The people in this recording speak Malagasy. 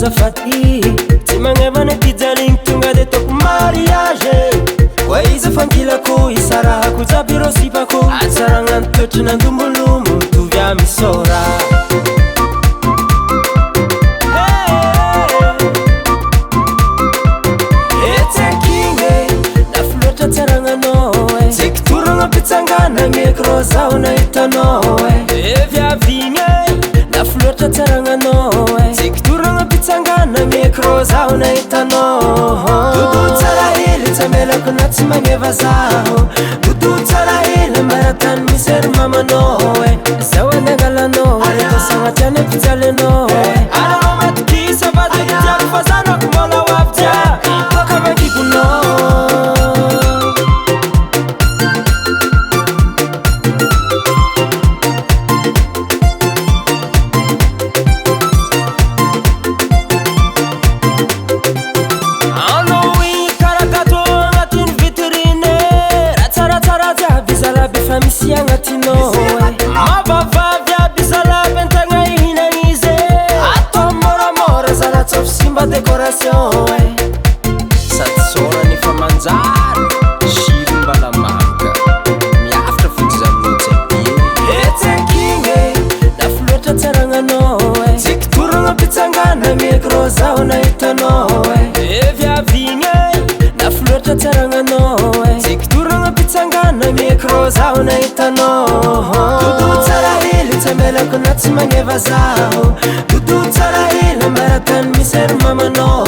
azafady tsy magnevana ty jaligny tonga de toko mariage koa izy fangilako isarahako jiaby rô sipako atsaragnano toetry nandomolomo mitovy amisôra Tsangana micro zauna itanoe eviavine la flota tsaranganoe sikturanga pitsangana micro zauna itano dudu tsarahili tsamela kuna tsimangeva zaho dudu tsarahili maratan miser mamanoe zawanengalanoe tosangatiane pitsalenoe alamatkisa vadetiak fazana kumona waptia tokamakikuno Decorazione Satsora ni fa mangiare Shiri mbala manca Miaftra fuzzamnoce Ete kinge La flota tsaranganoe Sikturanga pitsangana Micro zauna itanoe Evia vinge La flota tsaranganoe Sikturanga pitsangana Micro zauna itanoe Dudu tsarahili tsamela kuna tsimangeva zaho Dudu tsarahili maratan miser mamano